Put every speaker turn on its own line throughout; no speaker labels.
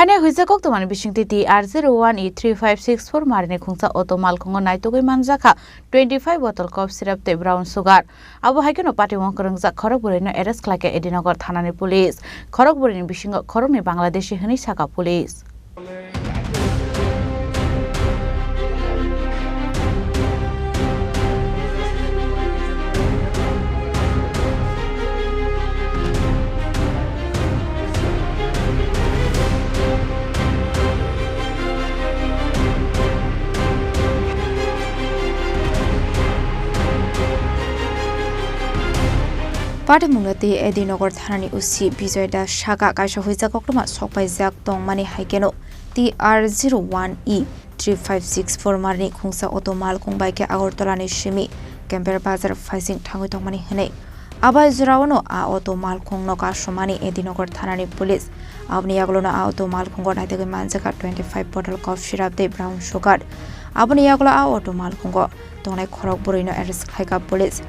Haine huizakok tomani bishingti TR01E-3564 marini Khungsa auto Malkhung Naitogwi Manjakha 25 bottle cough syrup te brown sugar. Abo haikeno pati wongkrongja Khorang arrest khlake Edinogor thanani police. Khorang bishingo Khorangni Bangladeshi hini saka police. Party mungati Edinogor thanani usi bijoy da shaka kaisa huizakok toma sokpai jak tongmani haikeno TR01E-3564 marini Khungsa auto Malkhung bike Agortolani shimi Camper bazar facing thangoi tongmani hene abai jurawono a auto Malkhung no kasomani Edinogor thanani police abni yaglono a auto Malkhung go Naitogwi Manjakha 25 bottle cough syrup te brown sugar abni yaglo a auto Malkhung go tongnai Khorang arrest khaika police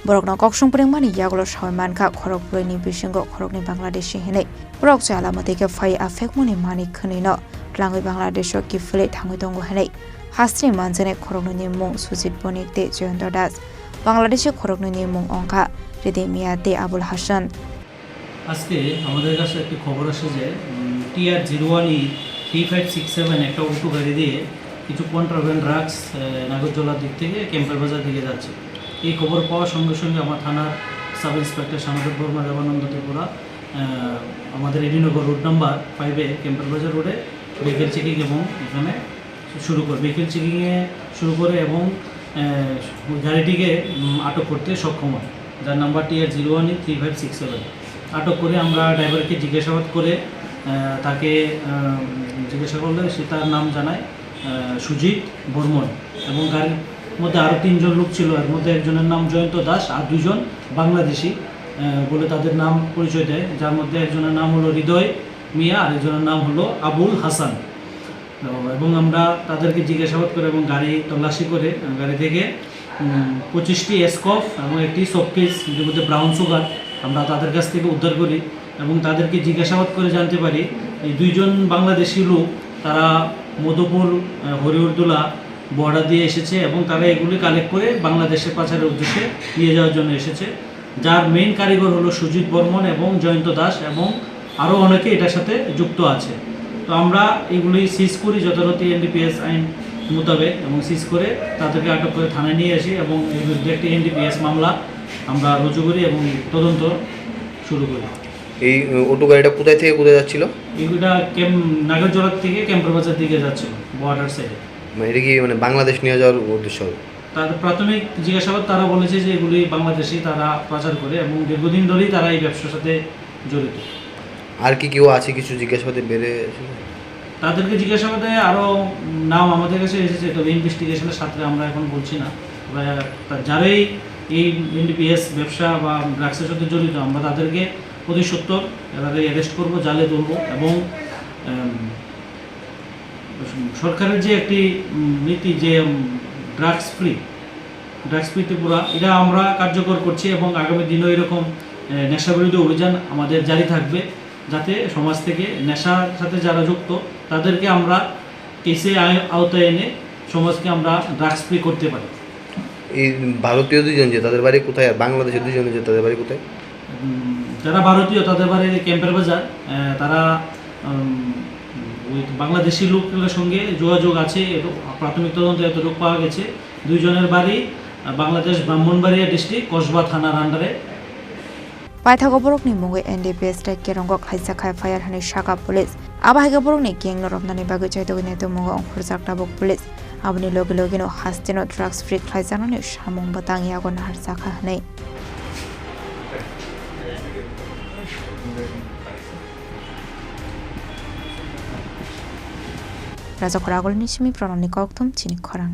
Borokna koksung pringmani yaglo Manjakha Khorang bishingo Khorangni Bangladeshi hene borok chala mateke fai affect moni mani khnino Langoi Bangladesho ki fule thangoi tongo hene hastri manjane Khorangni mung Sujit bonikte Joyento Das Bangladeshi Khorangni mung onka Redemiate Abul Hasan
আজকে আমাদের কাছে একটা খবর আসে যে TR01E-3567 একটা auto গাড়ি দিয়ে কিছু কন্ট্রাব্যান্ড ড্রাগস নাগরজোলার দিক থেকে ক্যাম্পার বাজার দিকে যাচ্ছে এই খবর পাওয়ার সঙ্গে সঙ্গে আমার থানার সাব ইন্সপেক্টর সামন্ত বর্মা দেবানন্দ ত্রিপুরা আমাদের এডিনগর রোড নাম্বার 5-এ ক্যাম্পার বাজার রোডে ভেহিকেল চেকিং এবং এখানে ভেহিকেল চেকিংয়ে শুরু করে এবং গাড়িটিকে আটক করতে সক্ষম হয় যার নাম্বার TR01E-3567 আটক করে আমরা ড্রাইভারকে জিজ্ঞাসাবাদ করে তাকে জিজ্ঞাসা করলে সে তার নাম জানায় সুজিত বর্মন এবং গাড়ির মধ্যে আরও 3 জন লোক ছিল এর মধ্যে একজনের নাম জয়ন্ত দাস আর 2 জন বাংলাদেশি বলে তাদের নাম পরিচয় দেয় যার মধ্যে একজনের নাম হলো হৃদয় মিয়া আর একজনের নাম হলো আবুল হাসান এবং আমরা তাদেরকে জিজ্ঞাসাবাদ করে এবং গাড়ি তল্লাশি করে গাড়ি থেকে 25টি স্কফ এবং একটি শোকেস এর মধ্যে ব্রাউন সুগার আমরা তাদের কাছ থেকে উদ্ধার করি এবং তাদেরকে জিজ্ঞাসাবাদ করে জানতে পারি এই 2 জন বাংলাদেশি লোক তারা মধুপুর হরিউরদুলা বর্ডার দিয়ে এসেছে এবং তারা এগুলি কালেক্ট করে বাংলাদেশে পাচারের উদ্দেশ্যে নিয়ে যাওয়ার জন্য এসেছে যার মেইন কারিগর হলো সুজিত বর্মন এবং জয়ন্ত দাস এবং আরও অনেকে এটার সাথে যুক্ত আছে তো আমরা এগুলি সিজ করি যথারীতি এনডিপিএস আইন মোতাবেক এবং সিজ করে তাদেরকে আটক করে থানায় নিয়ে আসি এবং এর বিরুদ্ধে একটি এনডিপিএস মামলা আমরা রুজু করি এবং তদন্ত শুরু করি
এই অটো গাড়িটা কোথায় থেকে কোথায় যাচ্ছিল
এগুলা নাগরজোলা থেকে ক্যাম্পার বাজার দিকে যাচ্ছিল বর্ডার সাইডে
এটা কি মানে বাংলাদেশ নিয়ে যাওয়ার উদ্দেশ্য
তাদের প্রাথমিক জিজ্ঞাসাবাদ তারা বলেছে যে এগুলি বাংলাদেশি তারা পাচার করে এবং দীর্ঘদিন ধরেই তারা এই ব্যবসার সাথে জড়িত
আর কি কেউ আছে কিছু জিজ্ঞাসাবাদে বেড়ে
তাদেরকে জিজ্ঞাসাবাদে আরও নাম আমাদের কাছে এসেছে তবে ইনভেস্টিগেশনের সাথে আমরা এখন বলছি না যারাই এই এনডিপিএস ব্যবসা বা ড্রাগসের সাথে জড়িত আমরা তাদেরকে অতি সত্বর তাদের অ্যারেস্ট করবো জালে তুলবো এবং সরকারের যে একটি নীতি যে ড্রাগস ফ্রি ত্রিপুরা এটা আমরা কার্যকর করছি এবং আগামী দিনেও এরকম নেশাবিরোধী অভিযান আমাদের জারি থাকবে যাতে সমাজ থেকে নেশার সাথে যারা যুক্ত তাদেরকে আমরা কেসে আওতায় এনে সমাজকে আমরা ড্রাগস ফ্রি করতে পারি
এই ভারতীয় 2 জন যে তাদের বাড়ি কোথায় আর বাংলাদেশের 2 জন যে তাদের বাড়ি কোথায়
যারা ভারতীয় তাদের বাড়ি ক্যাম্পার বাজার তারা বাংলাদেশি লোকের সঙ্গে যোগাযোগ আছে প্রাথমিক তদন্তে এতটুকু পাওয়া গেছে 2 জনের বাড়ি বাংলাদেশ ব্রাহ্মণবাড়িয়া ডিস্ট্রিক্ট কসবা থানার আন্ডারে
Paithago borokni mungoi NDPS ta kerongok khaisa khai fire hani shaka police abahaiga borokni geng noromnani bagui chaitogwi neto mungo ongkhorjak tabok police abni loge no hasteno drugs free khlaijanani samung batang yago nahar sakha hanai Raja Khorang ni simi pranani kokthum Chini Khorang